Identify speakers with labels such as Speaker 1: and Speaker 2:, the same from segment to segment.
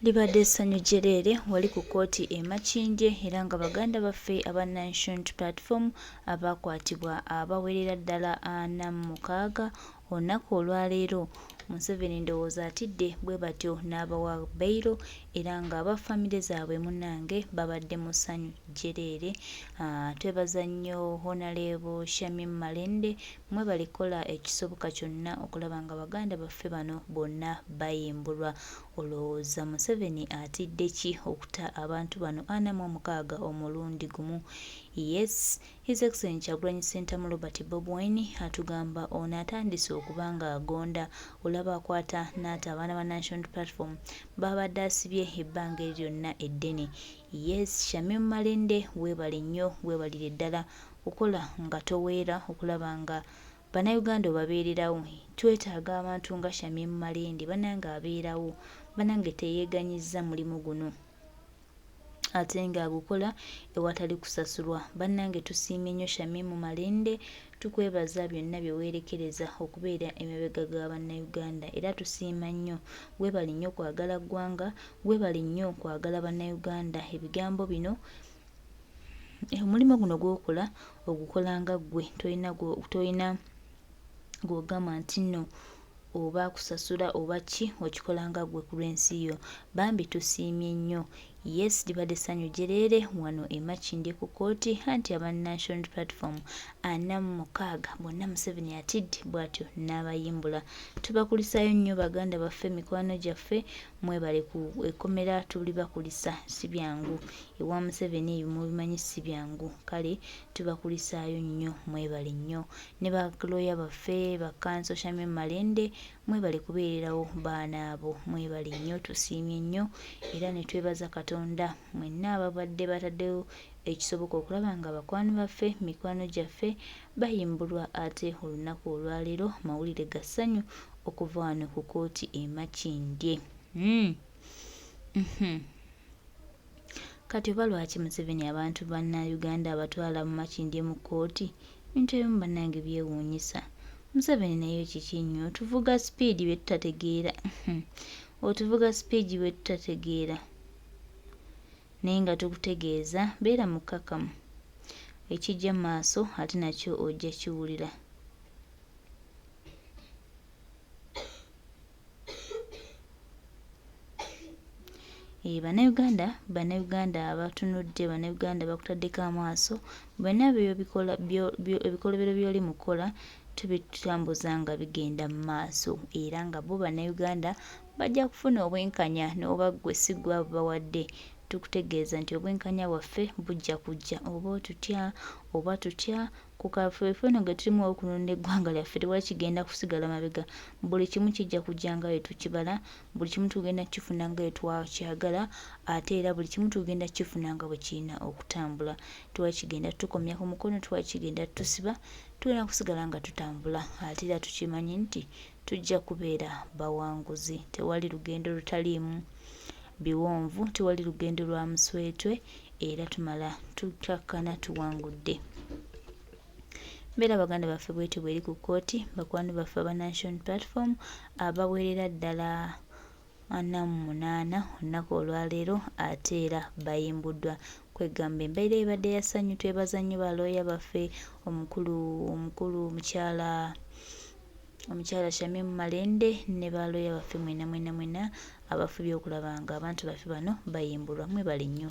Speaker 1: Libadde essanyu jjereere wali ku kkooti e Makindye era nga baganda baffe aba Nation Platform abaakwatibwa abawerera ddala 46 olunaku olwaleero. Museveni ndowooza atidde bwe batyo n'abawa beyiro era nga aba famire zaabwe munnange babadde mu ssanyu jjereere. Twebaza nnyo Honorable Shamim Malende mwebale kukola ekisoboka kyonna okulaba nga baganda baffe bano bonna bayimbulwa. Olowooza Museveni atidde ki okuta abantu bano 46 omulundi gumu? Yes, His Excellency Kyagulanyi Ssentamu Robert Bob Wine atugamba ono atandise okuba nga agonda olaba akwata n'ata abaana ba National Platform babadde asibye ebbanga lyonna eddene. Yes, Shamim Malende weebale nnyo weebalire ddala okukola nga toweera okulaba nga Bannayuganda obabeererawo. Twetaaga abantu nga Shamim Malende bannange abeerawo bannange teyeeganyizza mulimu guno ate nga agukola ewatali kusasulwa. Bannange tusiimye nnyo Shamim Malende, tukwebaza byonna bye weerekereza okubeera emabega ga Bannayuganda era tusiima nnyo. Weebale nnyo kwagala ggwanga, weebale nnyo kwagala Bannayuganda. Ebigambo bino omulimu guno gw'okola ogukola nga ggwe tolina gw'ogamba nti nno oba kusasula oba ki, okikola nga ggwe ku lw'ensi yo. Bambi tusiimye nnyo. Yes, libadde essanyu jjereere wano e Makindye ku kkooti anti aba National Platform 46 bonna Museveni atidde bw'atyo n'abayimbula. Tubakulisaayo nnyo baganda baffe, mikwano gyaffe, mwebale ku ekkomera tulibakulisa si byangu. Ewa Museveni ebyo mubimanyi si byangu, kale tubakulisaayo nnyo, mwebale nnyo. Ne bakulooya baffe bakkanso Shamim Malende mwebale kubeererawo baana abo, mwebale nnyo, tusiimye nnyo era ne twebaza Katonda mwenna ababadde bataddewo ekisoboka okulaba nga bakwano baffe, mikwano gyaffe bayimbulwa ate olunaku olwaleero mawulire ga ssanyu okuva wano ku kkooti e Makindye. Kati oba lwaki Museveni abantu Bannayuganda abatwala mu Makindye mu kkooti? Ebintu ebimu bannange byewuunyisa. Museveni naye kiki nnyo otuvuga sipiidi bye tutategeera. Otuvuga sipiidi bwe tutategeera naye nga tukutegeeza beera mukkakkamu, ekijja mu maaso ate nakyo ojja kiwulira. Bannayuganda abatunudde, Bannayuganda bakutaddeko amaaso, bonna ebikolobero by'oli mu kukola tubitambuza nga bigenda mu maaso era nga bo Bannayuganda bajja kufuna obwenkanya n'oba ggwe si ggwe abo bawadde. Tukutegeeza nti obwenkanya bwaffe bujja kujja oba tutya ku kaweefube eno ge tulimu okunonda eggwanga lyaffe tewali kigenda kusigala mabega. Buli kimu kijja kujja nga bwe tukibala, buli kimu tugenda kukifuna nga bwe twakyagala ate era buli kimu tugenda kukifuna nga bwe kirina okutambula. Tewali kigenda tukomya ku mukono, tewali kigenda tusiba, tulina kusigala nga tutambula ate era tukimanyi nti tujja kubeera bawanguzi. Tewali lugendo lutaliimu biwonvu, tewali lugendo lwa muswetwe era tumala tukakkana tuwangudde. Mbeera baganda baffe bwetyo bweri ku kkooti, bakwano baffe aba National Platform abawerera ddala 48 olunaku olwaleero ate era bayimbuddwa. Kwegamba embeera ebadde ya ssanyu, twebaza nnyo balooya baffe, omukulu omukyala Shamim Malende ne balooya baffe mwena abafubye okulaba nga abantu baffe bano bayimbulwa. Mwebale nnyo.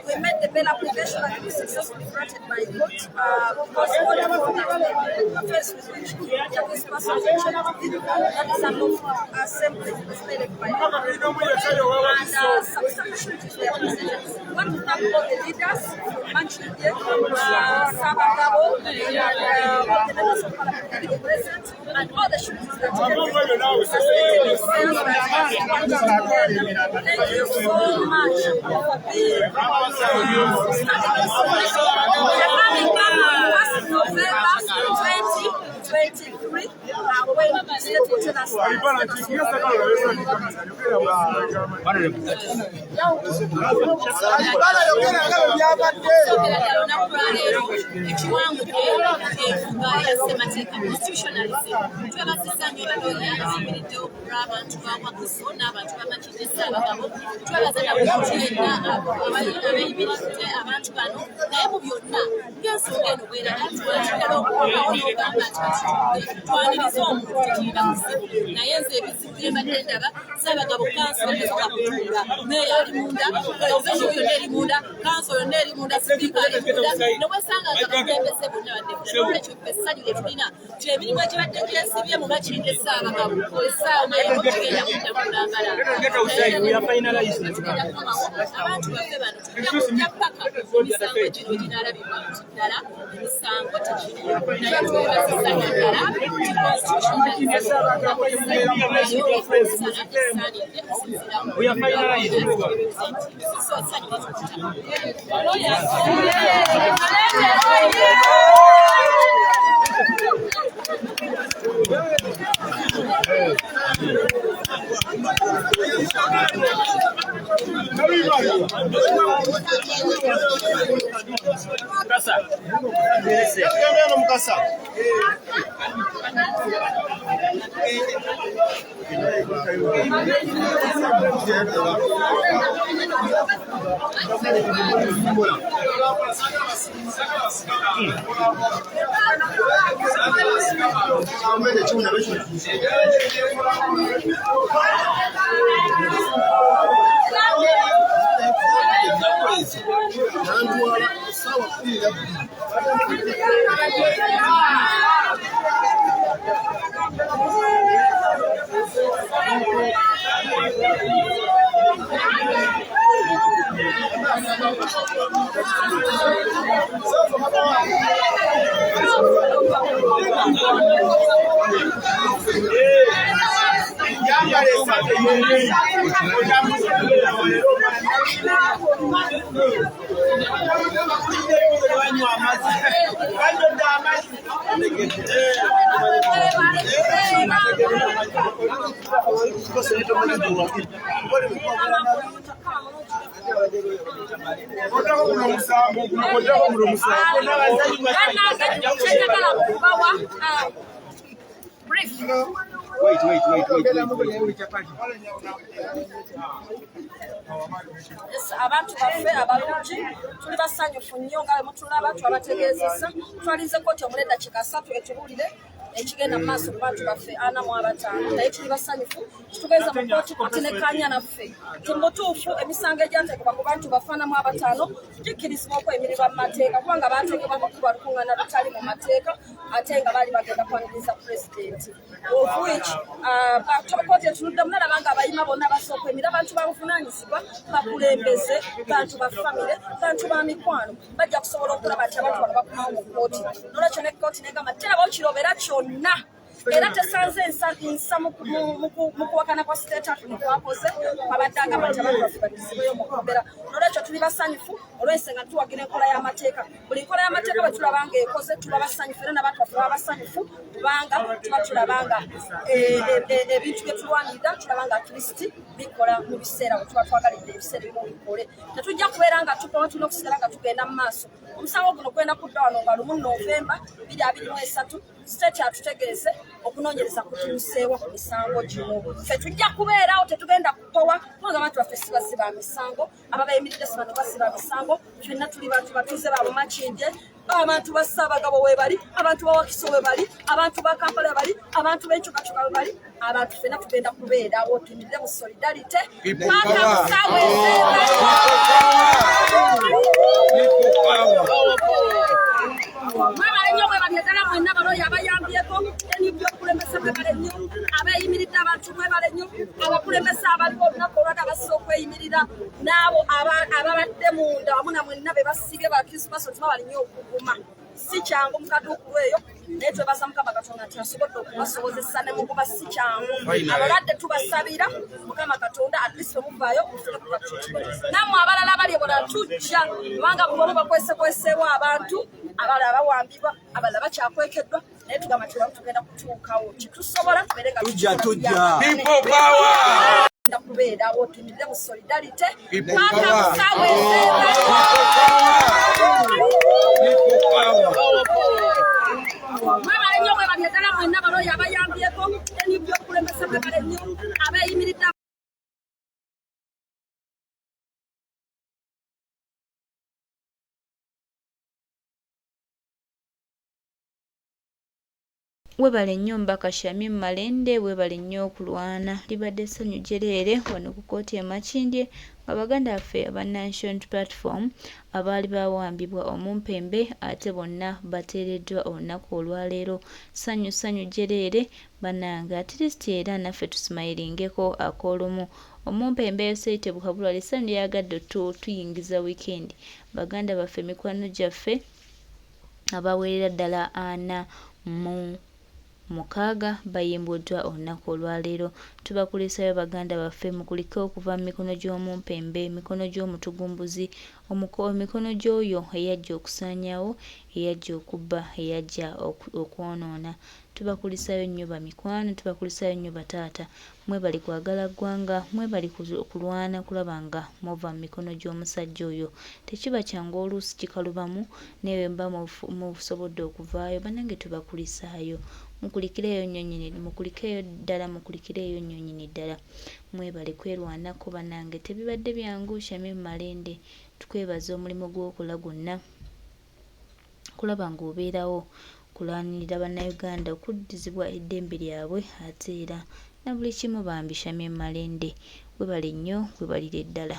Speaker 2: We made the bail application and we successfully granted by court because all the affairs with which this person is that is an assembly was made by the and some issues were presented. We want to thank all the leaders from Manchester, Sabagabo, all the members of parliament that are present, and all the students that are Thank you so much for being November 2023. We are finalizing.
Speaker 3: Wait.
Speaker 2: Yes, abantu baffe abalungi tuli basanyufu nnyo nga mutulaba twabategeezesa twalinze kooti omuleda kikasatu etubuulire ekigenda mu maaso ku bantu baffe 45 naye tuli basanyufu tugenza mu kooti kutinekanya naffe timutuufu emisango egyateekebwa ku bantu bafaanamu 5 gikkirizibwa okwemirirwa mu mateeka kubanga baateekebwako kuba lukuŋŋaana lutali mu mateeka ate nga baali bagenda kwaniriza pulezidenti of which kooti etunuddemu nalaba nga abayima bonna basooka emira abantu babuvunaanyizibwa bakulembeze bantu bafamire bantu ba mikwano bajja kusobola okulaba nti abantu bano bakumawo mu kooti nolwekyo ne kooti negamba teraba okirobera kyonna era tesanze nsa mu kuwakana kwa state atu nekwakoze abadde agamba nti abantu baffe badizibweyo mu kubeera nolwekyo tuli basanyufu olw'ensenga tuwagira enkola y'amateeka buli nkola y'amateeka bwe tulaba nga ekoze tuba basanyufu era n'abantu baffe baba basanyufu kubanga tuba tulaba nga ebintu bye tulwanirira tulaba nga kristi bikola mu biseera bwe tuba twagalidde ebiseera ebimu bikole tetujja kubeera nga tukola tulina okusigala nga tugenda mu maaso omusango guno gwenda kudda wano nga 1 Novemba 2023 state atutegeeze okunoonyereza kutuuseewo ku misango gino ffe tujja kubeerawo tetugenda kutowa kubanga abantu baffe si basiba misango ababayimiridde si bantu basiba misango ffenna tuli bantu batuuze ba Bumakindye abantu ba Ssaabagabo we bali abantu ba Wakiso we bali abantu ba Kampala we bali abantu b'enkyukakyuka we bali abantu ffenna tugenda kubeerawo tuyimirire mu solidarite paka musawe mwebale nnyo mwebale ddala mwenna baloyo abayambyeko n'ebyokulembesa mwebale nnyo abeeyimiridde abantu mwebale nnyo abakulembesa abaliwo olunaku olwadde abasobola okweyimirira n'abo ababadde munda wamu na mwenna be basibye ba Krismasi otuma bali nnyo okuguma si kyangu mukaduukulu eyo naye twebaza Mukama Katonda nti asobodde okubasobozesa ne mukuba si kyangu abalwadde tubasabira Mukama Katonda at least bemuvaayo mufune ku katuuti nammwe abalala bali ebona tujja kubanga bwe bakwesekweseewo abantu abalala bawambibwa abalala bakyakwekeddwa naye tugamba tugenda kutuukawo kitusobola tubeere nga tujja kubeerawo tuyimirire mu solidarite paka musawe mwebale nnyo mwebale ddala mwenna baloyo abayambyeko n'ebyokulembesa mwebale nnyo abeeyimiridde
Speaker 1: webale nnyo Mbaka Shamim Malende webale nnyo okulwana libadde essanyu jjereere wano ku kooti e Makindye nga baganda baffe aba Nation Platform abaali bawambibwa omumpembe ate bonna bateereddwa olunaku olwaleero ssanyu jjereere bannange at least era naffe tusimayiringeko ak'olumu omumpembe Yoseite Bukabulwa essanyu lyagadde tuyingiza weekend baganda baffe mikwano gyaffe abaweerera ddala 46 bayimbuddwa olunaku olwaleero tubakulisayo baganda baffe mukulike okuva mu mikono gy'omumpembe emikono gy'omutugumbuzi emikono gy'oyo eyajja okusaanyaawo eyajja okubba eyajja okwonoona tubakulisayo nnyo bamikwano tubakulisayo nnyo bataata mwebali kwagala ggwanga mwebali kulwana kulaba nga muva mu mikono gy'omusajja oyo tekiba kyangu oluusi kikalubamu newe mba musobodde okuvaayo bannange tubakulisaayo mukulikireyo nnyo nnyini ddala mwebale kwerwanako bannange tebibadde byangu Shamim Malende tukwebaza omulimu gw'okola gwonna kulaba ng'obeerawo kulwanirira bannayuganda okuddizibwa eddembe lyabwe ate era na buli kimu bambi Shamim Malende webale nnyo webalire ddala.